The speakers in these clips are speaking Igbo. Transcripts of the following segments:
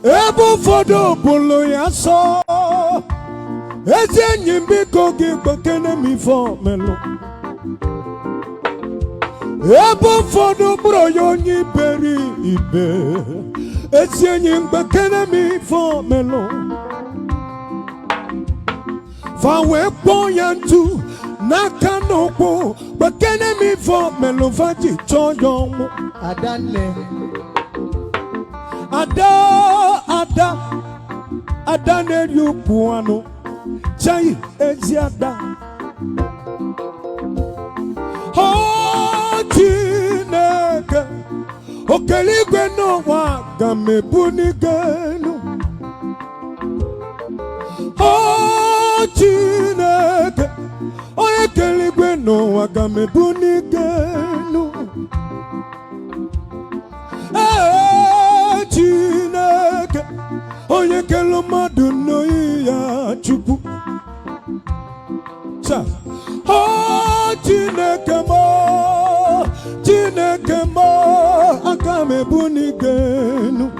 Ebo fodo bolo ya so. Eze nyimbiko gibakene mi for melo. Ebo fodo bro yo nyiberi ibe. Eze nyimbakene mi for melo. Fawe boyantu nakanopo bakene mi for melo fati choyomo. Adane. Ada ne yupuano chai eziada Chineke okeligwe no wa gamebunigenu Chineke okeligwe no wa gamebunigenu Chineke onye kelo madu no ya chukwu cha Chineke mo aka mebunigenu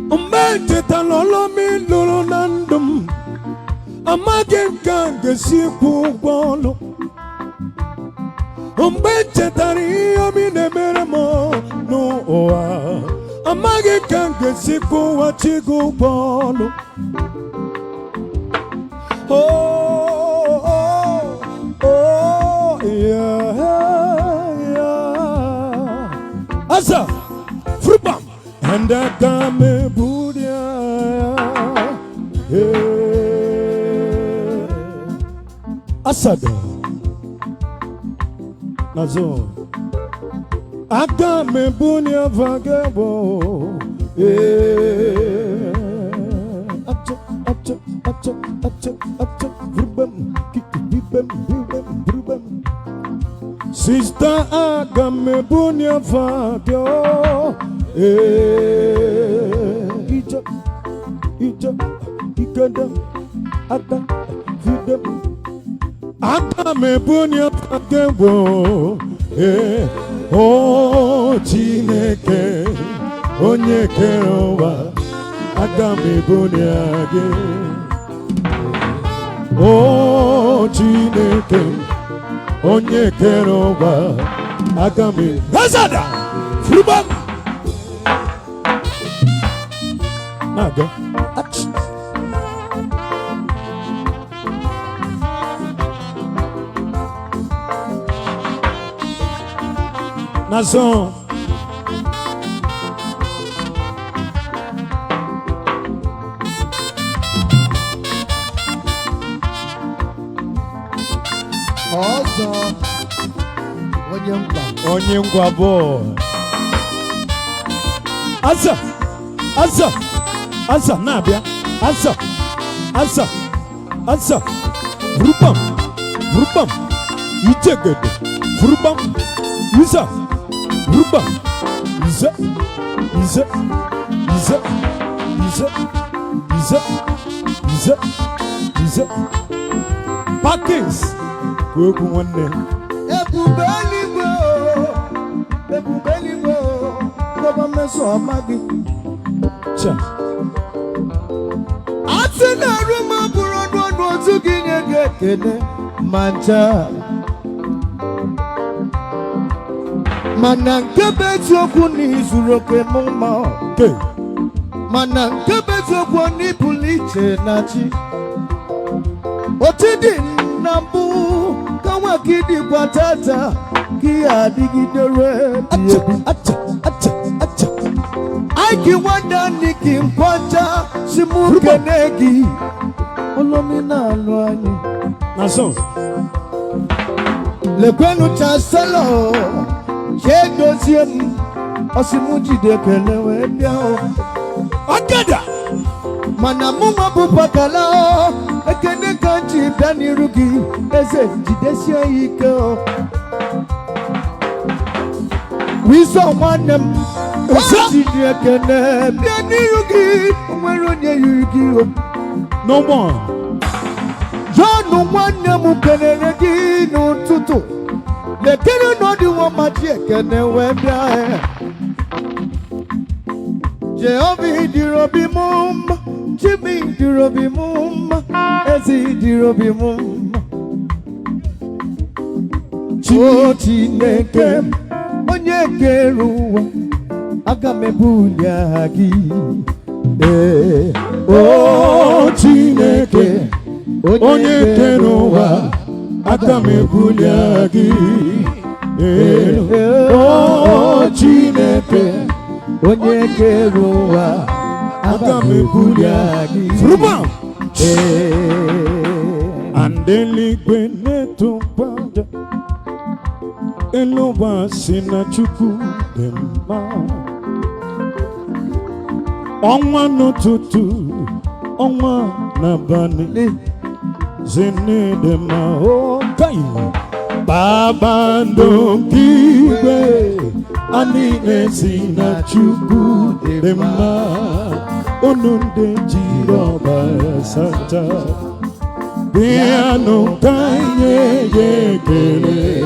mmente talolo mi lolo nandum amagen kange siku gwolo mmente tari omi nemeremo no oa amage kange siku wachigu bolo yeah. Asa frubam and akame budia asada nazo akame bunia vagabo Sister agame bunia vagyo ija ikada ada videm agame bunia vagyo oh Chineke onye kerowa agame bunia ge oh Chineke onye kerowa agame hazada frubam naga ach nazo Ozo onye ngwa bo asa nabia asa rupam itegede rupam isa rupam isa Parkins kweku nwanne ebubelibo baba meso amagi cha atina ruma burodo otu ginye gekene manja mana nkebe tiokwu n'izuru oke mụma mana nkebe tiokwu n'ipụlụ iche na chi otidi na mbụ ka nwa kidi kwa tata ki adigidere aiki wanda niki mkwacha simuke negi olomina alo anyi naso lekwenu chancelo Jedoziem osimujide kelewe biao agada mana muma bu Pakala ekene kanji dani rugi eze jidesio ike o wiso manem ojidi ekene dani rugi onwere onye yugi o no more John manem kenere gi n'ụtụtụ The can not do one magic and then went there. Jehovah di Robi Mum, Jimmy di Robi Mum, Ezzy di Robi Mum. Chineke, onye keruwa, aga mebulia hagi. Oh Chineke, onye keruwa, aga mebulia hagi. Oh Chineke, onye keruwa, aga mebulia hagi. Fruba. Andeli gwene tumpanda. Eloba sina chuku dema. Onwa no tutu, onwa na bani. Zene dema okai. Baba ndo kiwe, ani sina chuku dema. Onunde jiroba sata. Biano kanye yekele.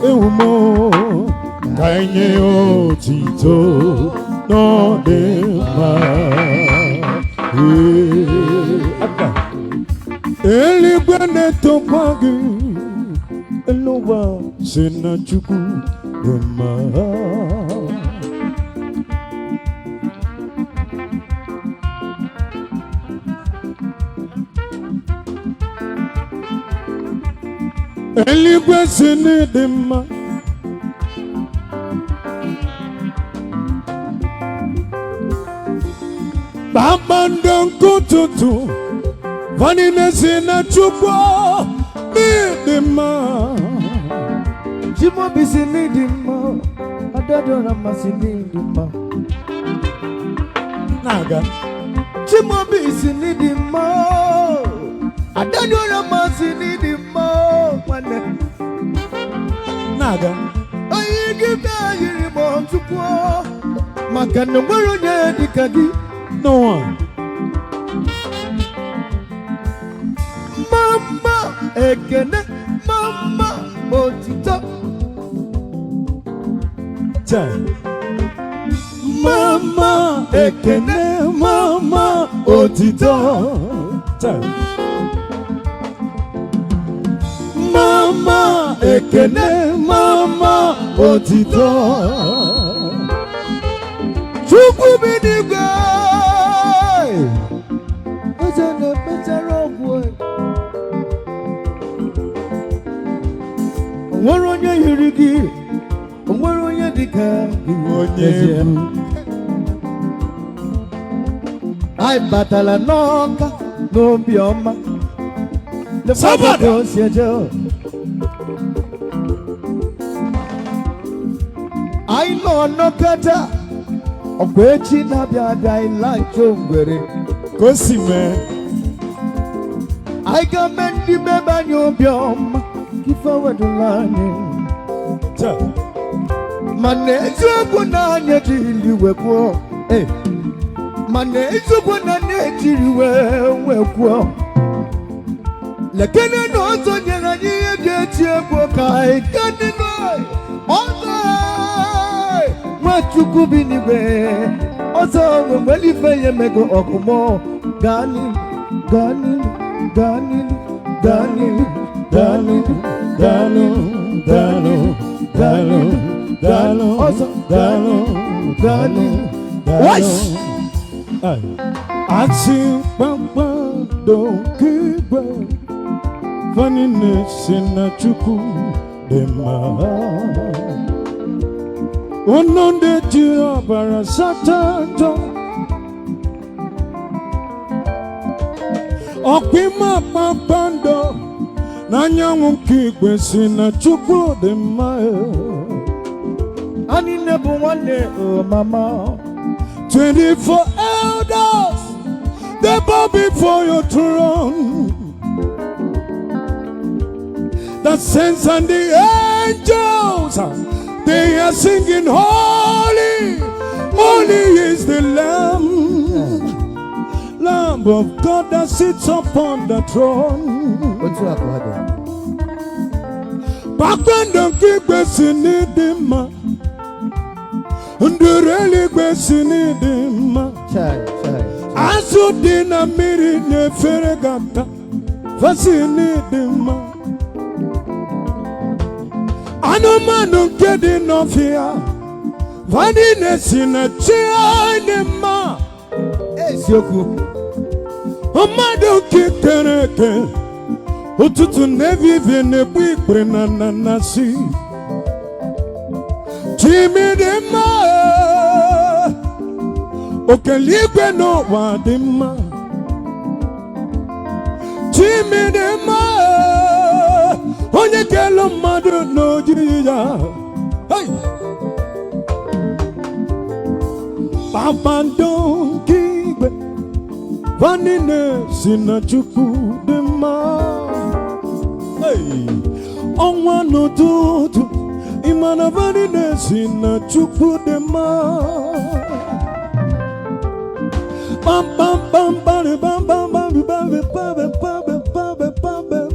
Eumo kanye otito no dema eligwene topagi eloba sena chuku dema eligwe sene dema Baba ndonko tutu vanine sena chukwa nidima Jimo bisi nidima Adadora masi nidima Naga Jimo bisi nidima Adadora masi nidima Wane Naga Ayigibwe ayirimo chukwa Makano mwero nye dikagi No one Mama ekene Mama otito Time Mama ekene Mama otito Time Mama ekene Mama otito Chukwu binigwe Ozene petero ogwe Onwere onye yiri gị Onwere onye dịka gị Onye Anyị batala n'ọka n'obi ọma Sabada osi eje Anyị nọ n'ọkata Ọkwa echi na-abịa abịa ịla ncho ngwere Kosime Anyị ga-eme ndị bebe anyị obi ọma Ife wedụla anyị Mana eziokwu na anyị ejiri wekwuo Mana eziokwu na anyị ejiri wekwuo Lekene na ọzọ nyere anyị ihe ga-eji egwu ka anyị gadịgo ọzọ Nwachukwu bi n'igwe ọzọ nwere ife ya emego ọgụmọ Gani Gani Gani Gani Gani Dalo ọzọ Dalo Voice Ati papa don kiba Vanine sena chuku dema Ononde jira bara satanta Okima papando Nanyangu kigwe sena chuku dema Ani nebu wane mama 24 elders They bow before your throne. The saints and the angels, they are singing, holy, holy is the Lamb, Lamb of God that sits upon the throne. Bakwendo kigbe sinidima ndureli gbe sinidima azu dina miri nefere gata fasinidima anumanu kedi nofia vanine sinachia nima Esioku Omado kitereke Ututu nevive nebu ikbre na nanasi Chimidema Okeligwe no wadima Chimidema Onye kelo madu no jiya Hey Babandon kigbe Vanine sinachuku dema Hey Onwa no tutu Imana vanine sinachuku dema Bam bam bam bam bam bam bam bam bam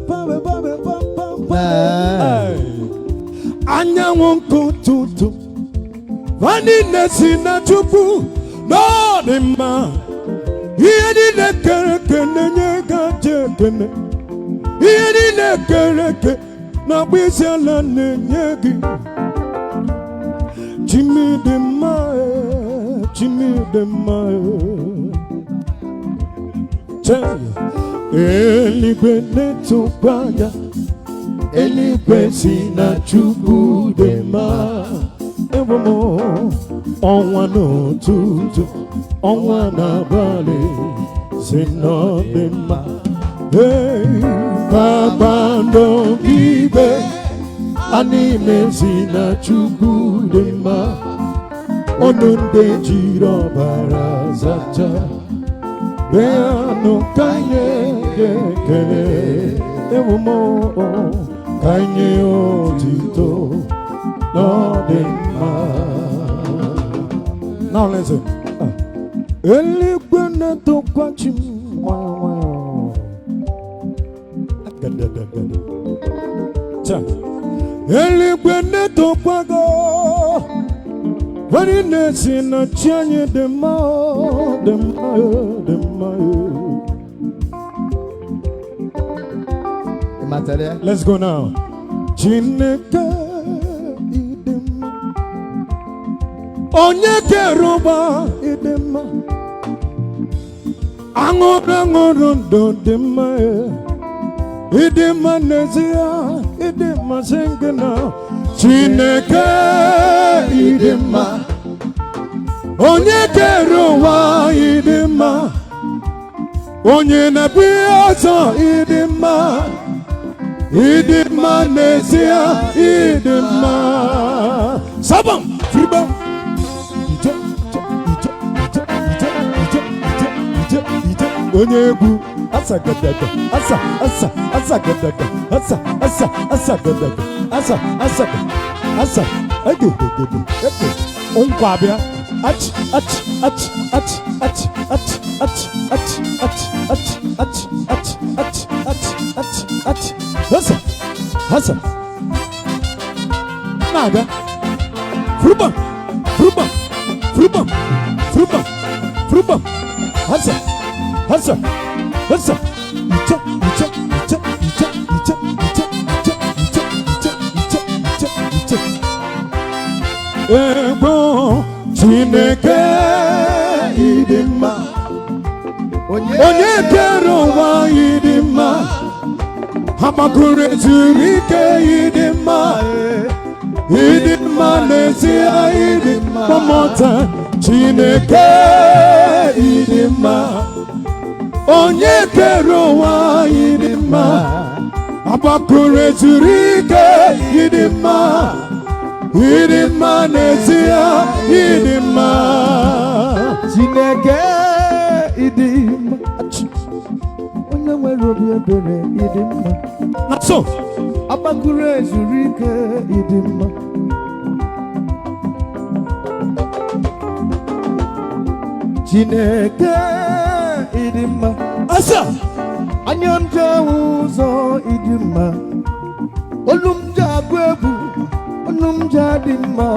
bam bam Anya wonko tutu Vanine sinachuku no dema Yeni ne kereke ne gajekene. Yeni ne kereke na bisela ne nyegi. Jimmy de mae, Jimmy de mae. Eligwe ne tupaya, eligwe sina chubu de ma. Ewomo, onwa no tutu. Onwana bale sinodema hey babando gibe anime sina chukudema onunde jiro barazacha beano kanye kele ewomo kanye otito nodema. Now listen. Eligwe to kwachim Eligwe to kwago Vanine sina chanye dema Let's go now. Chineke idema Onye keroba idema Angoro do dema idema nezia idema sengena Chineke idema Onye keroba idema Onye nabiazo idema idema nezia idema Sabam fribam Onyebu asa gadaga asa gadaga asa gadaga asa ege onkwa ach asa naga fruba Hasa. Ego Chineke idima Onye kero wa idima Hamakure zurike idima Idima nezia idima One more time Chineke idima Onye kero wa idima Abakure zurike idima Idima nezia idima Chineke idima Onye nwere obi ebere idima Naso Abakure zurike idima Chineke idima Asa Anyanja uzo idima Olumja agwebu onum jadi ma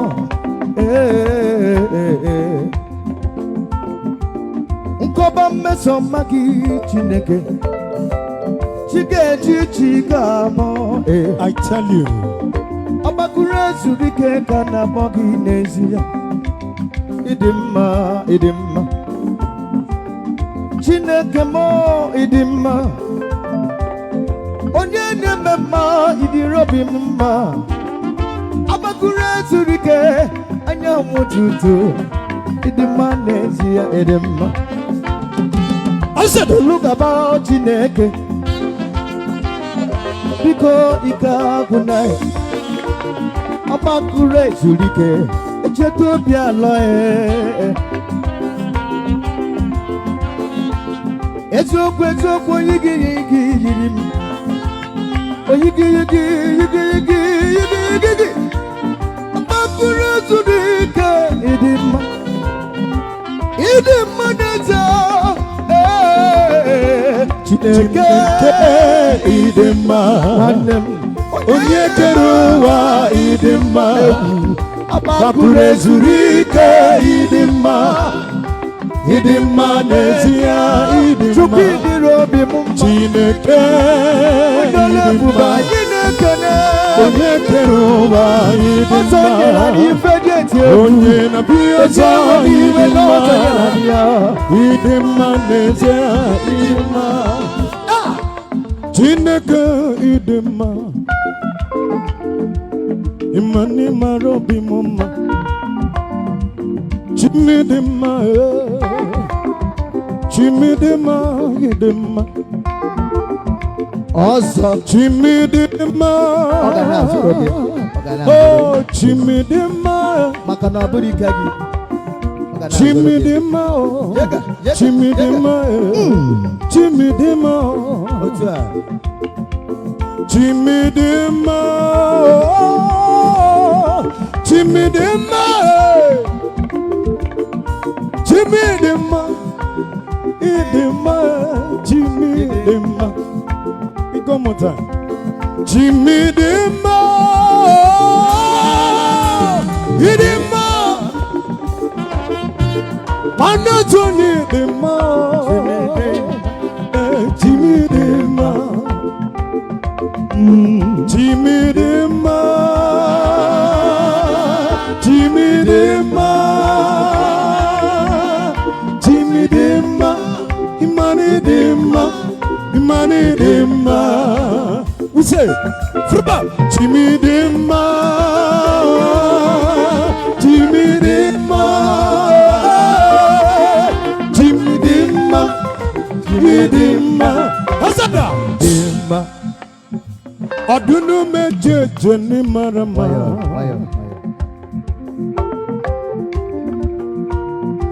nkoba meso magi Chineke chike chiga mo I tell you abakure zurike kana mogi nezia idimma Chineke mo idimma onye nemema idirobi mma abakure zurike anya mututu idimma nezia idimma I said look about Chineke biko ikagunai abakure zurike echeto bi alo ezokwe yigi yirim oyigi abakure zurike idimma neza Chineke idimma onye kere ụwa idimma abakure zurike idimma n'ezie idimma Chineke idimma onye kere ụwa idimma onye na-abụ ọzọ idimma n'ezie idimma Chineke idimma imani marobi mama chimidima idima Ozo chimidima oh chimidima makana buri kagi chimidima oh chimidima otua chimidima idima one more time chimidima idima manatoni idima chimidima imanidima we say fruba chimidima asada dimma adunu mejeje ni marama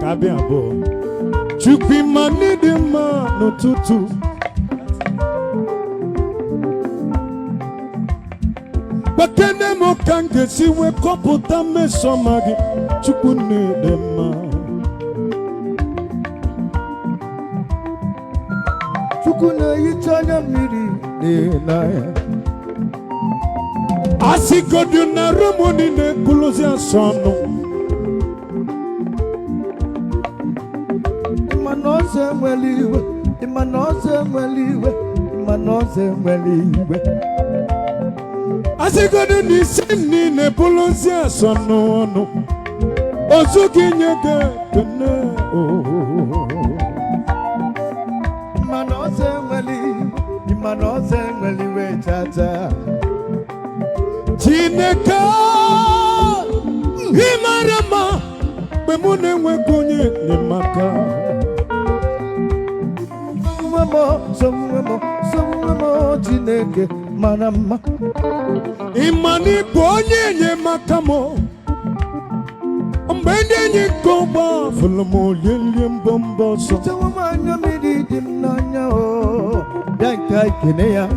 kabi abo chukwi manidima no tutu bakene mo kange siwe kopota mesomagi chukwu nidima chukwu na yichanya miri na asigodu na rumuni ne kulozi asonu imanoze mweliwe asigodu ni sini ne kulozi asonu ozuki nyege kene imanoze mweliwe tata Chineke imarama bemune nwekonye nemaka somwemo Chineke marama imani bonye nyemaka mo mbende nyikoba fulmo lelye mbombo so tawamanya mididim nanya o danka kineya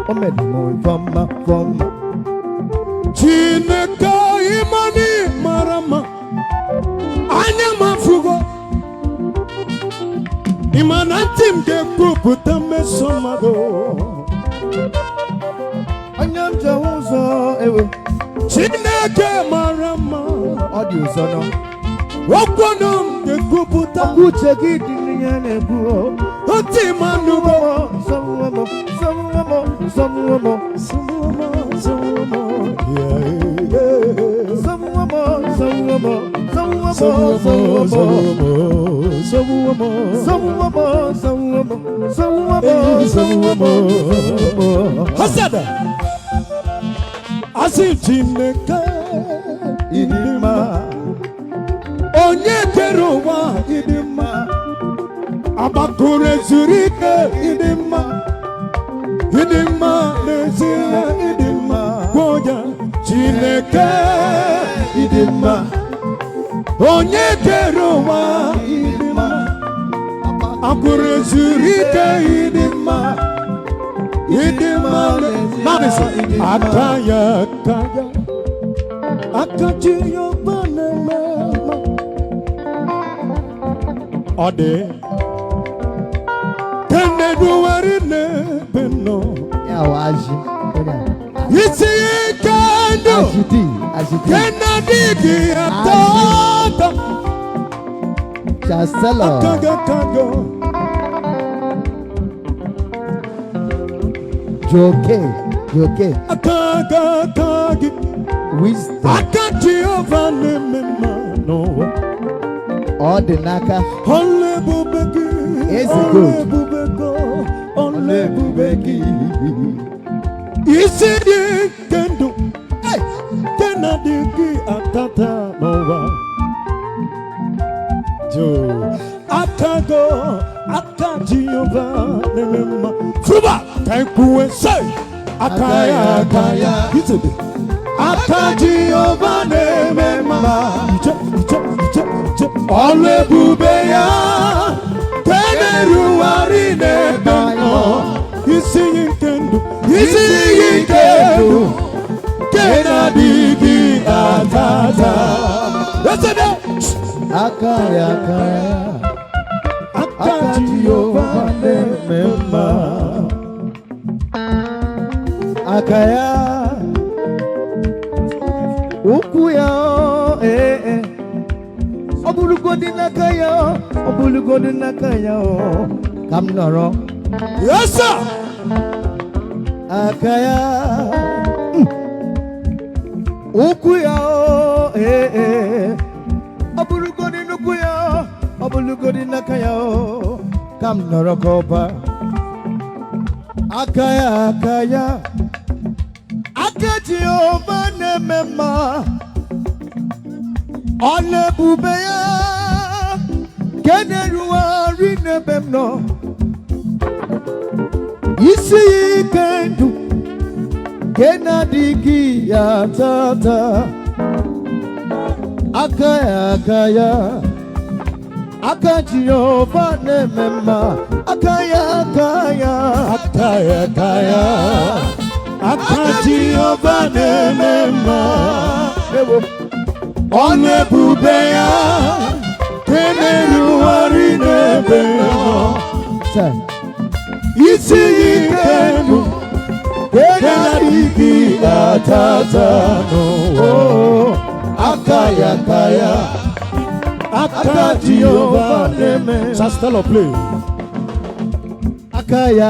omedmo fama Chineke imani marama anya mafugo imanantim ke kuputa mesomago Anyamja ụzọ ewe. Chineke mara mma. Ọ dị ụzọ nọ. Okwono m ga-ekwupụta. Uche gị dị n'ihe na-ekwu. Oti mmanụ bụ. Sọmụmụ, sọmụmụ, sọmụmụ, Sọmụmụ, sọmụmụ. sọmụmụ, sọmụmụ, sọmụmụ, sọmụmụ. Hasada. Asị Chineke ịdị mma. Onye kere ụwa ịdị mma. Agbakụrụ ezuru ike ịdị mma. Ịdị mma n'ezie ịdị mma. Gwa ya Chineke ịdị mma. Onye kere ụwa ịdị mma. Agbakụrụ ezuru ike ịdị mma. Ịdị mma n'ezie. Aka ya aka ya. Aka Jehova na-eme mma. Ọ dị keneduwari n'ebe nọ. Ya waji. Isi ike ndụ kenadịghị atọ atọ. Chaselo. Akago. Joke. Akagagi. Wisdom. Aka Jehova na-eme mma n'ụwa. Ọ dị n'aka. Ọla ebube gị. Ezi good. Ọla ebube gị. Isi dị nke ndụ. Kenadịghị atata n'ụwa. Akago. Aka Jehova na-eme mma. Fruba ka ekwuwe sị. Akaya. Itede. Aka Jehova na-eme mma. Ọlụ ebube ya kenerugharị n'ebe nọ. Isi iyi nke ndụ kenadịghị atata. Aka ya. Aka Jehova na-eme mma. Aka ya. Ụkwụ ya. Ọ bụrụgodị n'aka ya. Ka m nọrọ. Yes, sir. Aka ya. Ụkwụ ya. Ọ bụrụgodị n'ụkwụ ya. Ọ bụrụgodị n'aka ya. Ka m nọrọ ka ọba. Aka ya. Aka Jehova na-eme mma. Ọla ebube ya kenerugharị n'ebe m nọ. Isi ike ndụ kenadịghị atata. Aka ya. Aka Jehova na-eme mma. Aka ya. Aka Jehova na-eme mma. Ọla ebube ya kenerugharị n'ebe nọ. Isi ike ndụ kenadịghị atata n'ụwa. Aka ya. Aka Jehova na-eme. Chastelo play. Aka ya.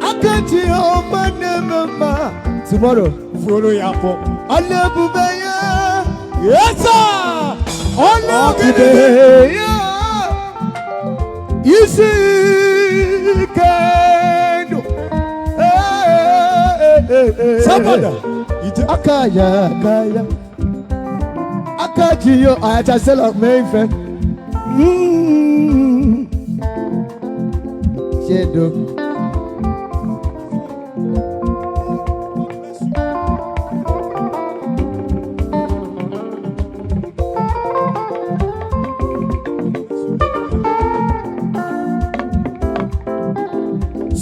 Aka Jehova na-eme mma. Tomorrow. Follow ya for. Ọla ebube ya. Yes, sir. Ọla ebube ya. Isi ike ndụ. Sabada. Aka ya. Aka Jehova. Chaselo mefe. Shedo.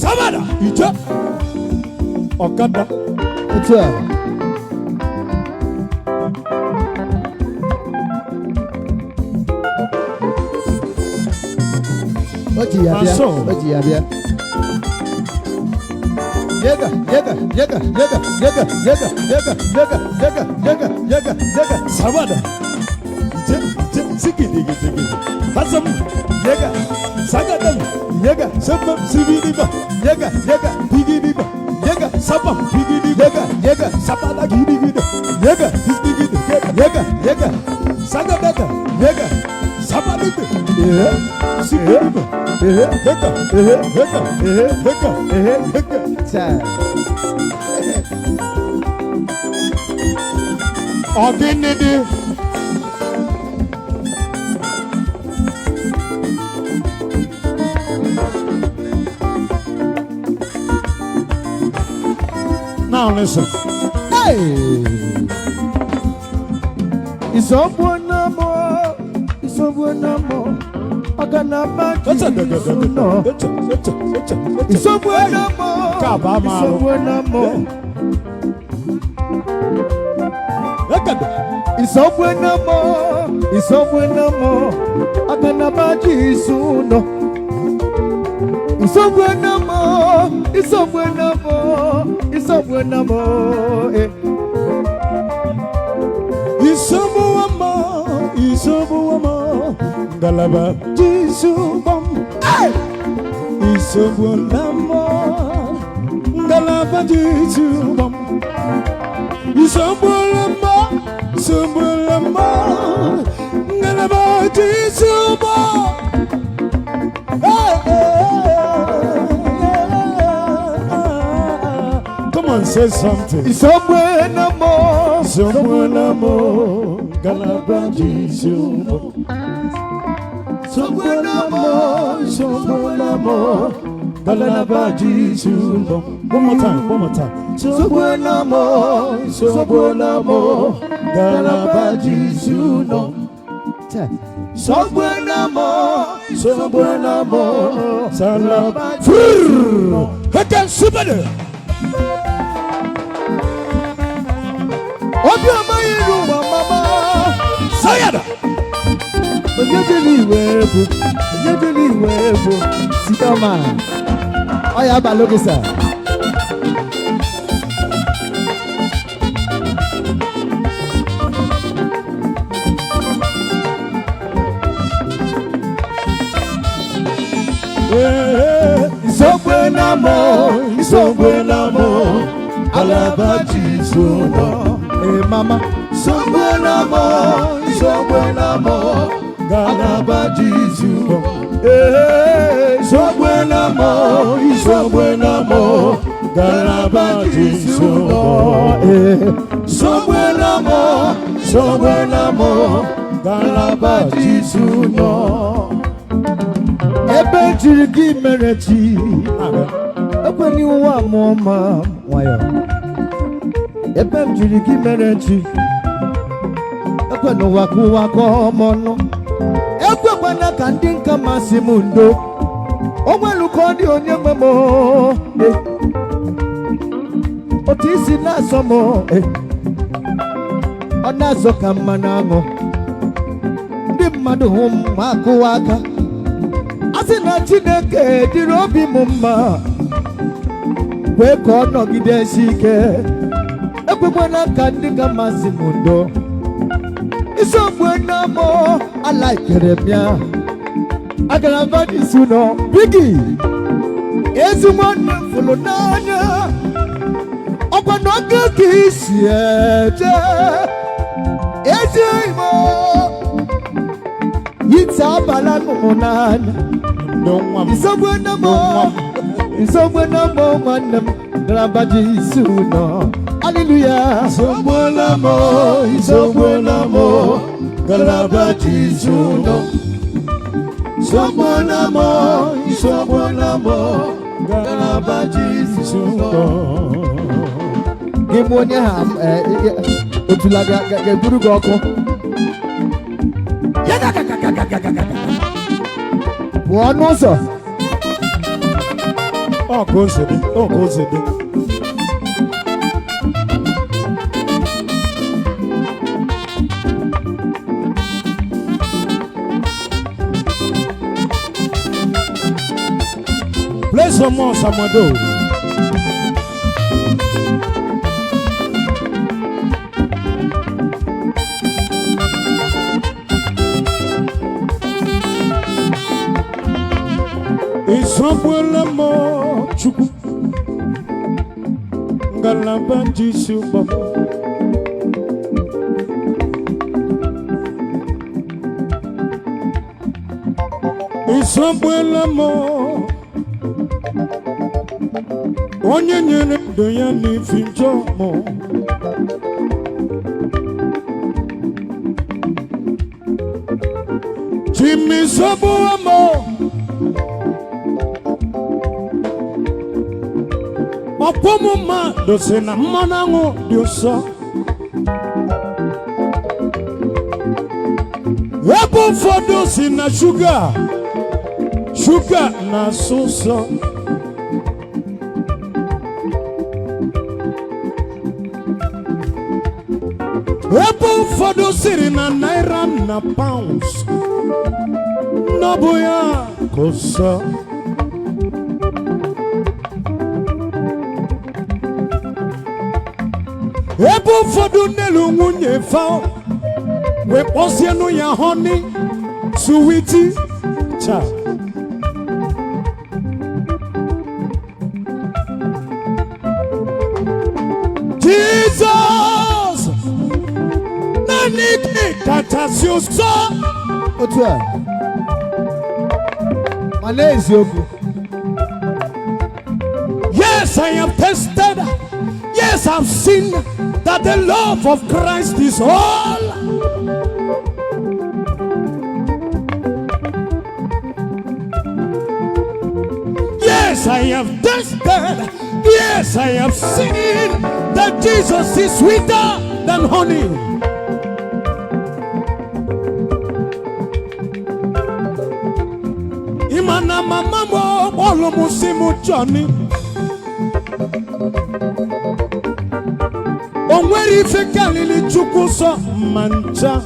Sabada. Ije. Ọ̀kadà. Otu a. O ji ya bịa. Sabada. Sikidi. Hasam. Sagadam. Sabam Sibidiba. Bigidiba. Sabam Bigidiba. Sabada Gidiba. Sagadaka. Sabadiba. Sibidiba. Ordinary. Now listen. Hey, it's someone more. It's someone more. I cannot back you. No. It's someone more. It's someone more. It's someone more. It's someone more. I cannot back you soon. No. It's someone more. It's someone more. It's someone more. It's someone more. It's someone more. Galaba Jisubam. It's someone more. Galaba Jisubam. It's someone more. Someone more. Galaba Jisubam. Come on, say something. Somewhere no more. Somewhere no more. Galaba Jisubam. Somewhere no more. Somewhere no more. Galaba Jisubam. One more time. Somewhere no more. Somewhere no more. Galaba Jisubam. Somewhere no more. Somewhere no more. Galaba Jisubam. Heke subade. Obiama yiru mama. Sayada. Yejeli webu. Sidoma. Oya balogisa. Somewhere no more. Somewhere no more. Galaba Jisubam. Hey mama. Somewhere no more. Somewhere no more. Galaba Jisubam. Somewhere no more. Somewhere no more. Galaba Jisubam. Somewhere no more. Somewhere no more. Galaba Jisubam. Ebe jirigi merechi. Ekwani wa mama wayo. Ebe jirigi merechi. Ekwani wako mono. Ekwani kandi nka masimundo. Omwelu kodi onye memo. Otisi na somo. Onazo kamanango. Ndi mmadu hum waka. Asina Chineke dịrị obi m mma kwee ka ọ nọgidesi ike ekwekwana ka ndị ga masị m ndo isogbu na mụ alaikere m ya agara vadis ụlọ bigi ezigbo nne fụrụ n'anya ọkwa n'oge ka isi eje ezi Igbo ite abala n'ụmụ n'anya Isogbu na mo manam Galaba Jisubam. Hallelujah. Isogbu na mo Galaba Jisubam. Isogbu na mo Galaba Jisubam. Gimonya ham otulaga geburu goko. One also. Oh, go sit it. Play some more, Samado. Isombuela mo chuku Galaba jisuba Isombuela mo Onye nyere do ya ni finjo mo Jimmy Sobuwa mo Opomuma dosena manango diosa Ebo fodo sina sugar na sosa Ebo fodo sirina naira na pounds Naboya kosa Ebo fodo nelu munye fa We posienu ya honey Sweetie cha Jesus Naniki katasiosa Otua Malezioku Yes, I have tested. Yes, I've seen that the love of Christ is all. Yes, I have tested. Yes, I have seen that Jesus is sweeter than honey. Imana mama mo bolo musimu Johnny. Onweri fekalili chukuso mancha.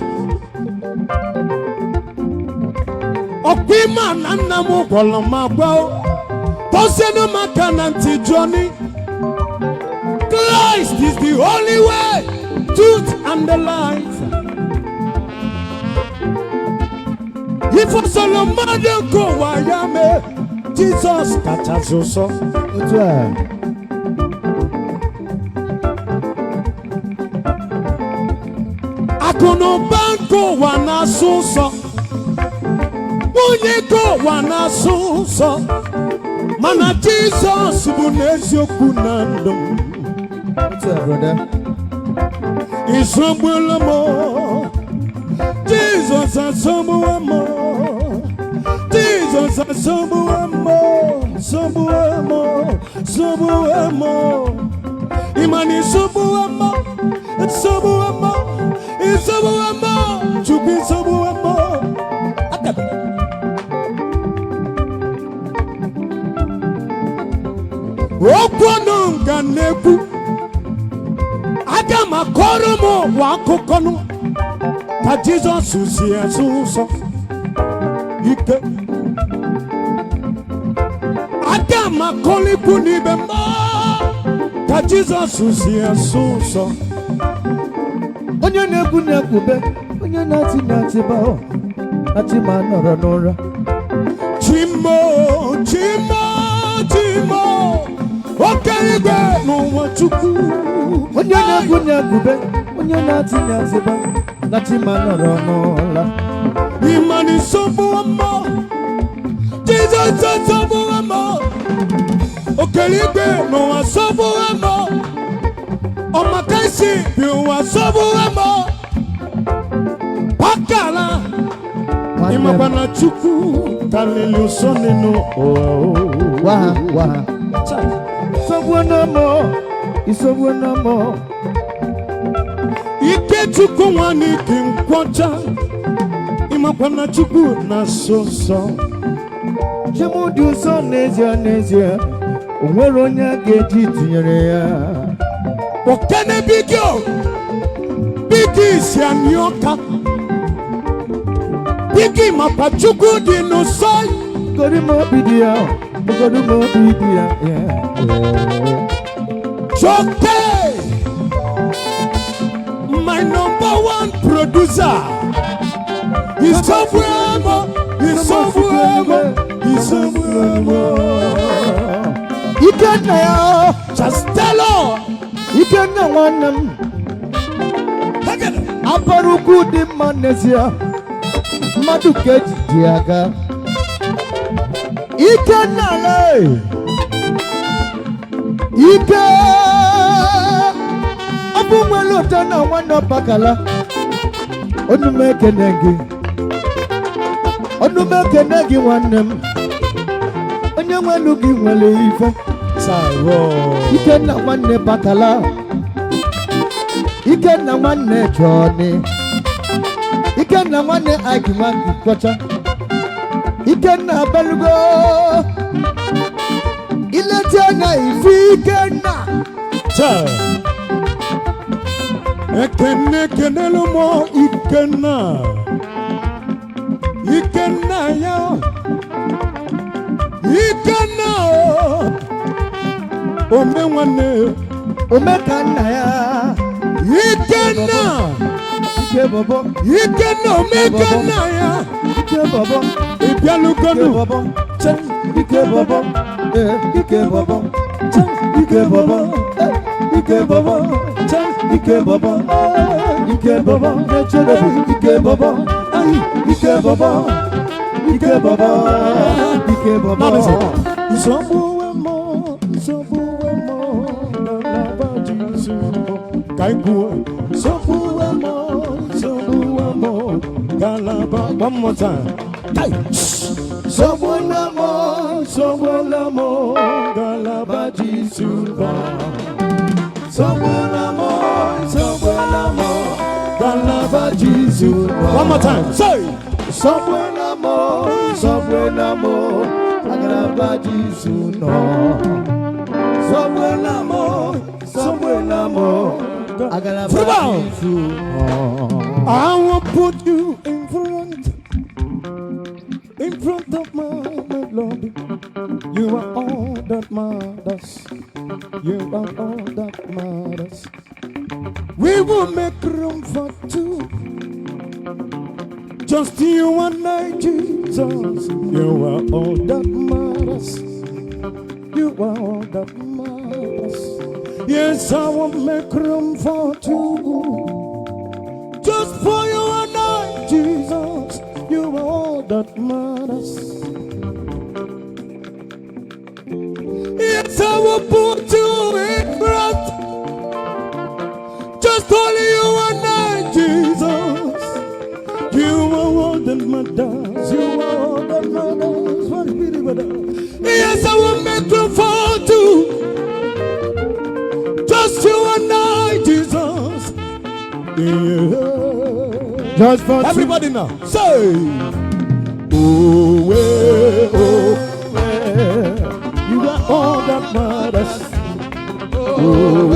Okima nanamu bolo mabao. Toseno makananti Johnny. Christ is the only way, truth and the life. If I Solomon go wayame, Jesus katazoso. Akono banko wana suso, munye go wana suso. Mana Jesus bunesio kunando. What's up, brother? Isombuela mo, Jesus asombuela mo, Jesus asombuela mo, sombuela mo, sombuela mo. Imani sombuela mo, sombuela mo, sombuela mo, chupi sombuela mo. Okono nganeku. Agama koromo wakokonu ta Jesus usia suso ike Agama koliku ni bemba ta Jesus usia suso Onye neku be onye nati ba ati manora nora Chimo Okeribe no wachuku Onye neku be onye nati ba ati manora nora Imani sobuama Jesus sobuama Okeribe no wasobuama Omakaisi biwa sobuama Pakala Imabana chuku Kalelu soneno Waha Isobwana mo Ike chuku wani kinkwacha Imabana chuku na soso Chemudu so nezia Onwere onye ga-eji tinyere ya Okene bigyo Bigi si anyoka Bigi mapachuku dinosai Godimo bidia Choke My #1 producer He's somewhere Ikenna ya. Just tell her. Ikenna wanam. Aparuku di manesia. Madukeji diaga. Ikenna le. Ike. Abu mwelota na wano pakala. Onume kenegi. Onume kenegi wanem. Onye nwelu gi nwele ife. Sairo. Ikenna wanne pakala. Ikenna wanne Johnny. Ikenna wanne Aikimangi kwacha. Ikenna belugo. Iletiana ifi Ikenna. Cha. Ekene kenelo mo Ikenna. Ikenna ya. Ikenna. Ome wane. Ome kanna ya. Ikenna. Ike bobo. Ikenna ome kanna ya. Ike bobo. Ibialugonu. Ike bobo. Ike bobo. Ike bobo. Ike bobo. Ike bobo. Ike bobo. Ike bobo. Ike bobo. Ike bobo. Ike bobo. Somewhere more. Galaba. One more time. Somewhere more. Galaba Jisuba. Somewhere more. Galaba Jisuba. One more time. Say. Somewhere more. Galaba Jisuba. Somewhere more. I will put you in front of my Lord. You are all that matters. We will make room for two. Just you and I, Jesus. You are all that matters. Yes, I will make room for two. Just for you and I, Jesus, you are all that matters. Yes, I will put you in front. Just only you and I, Jesus. You are all that matters. Yes, I will make room for two. Just you and I, Jesus. Yeah. Just for everybody now. Say, oh, you are all that matters. Oh,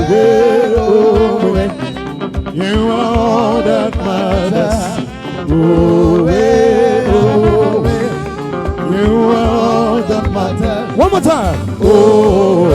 you are all that matters. Oh, you are all that matters. One more time. Oh,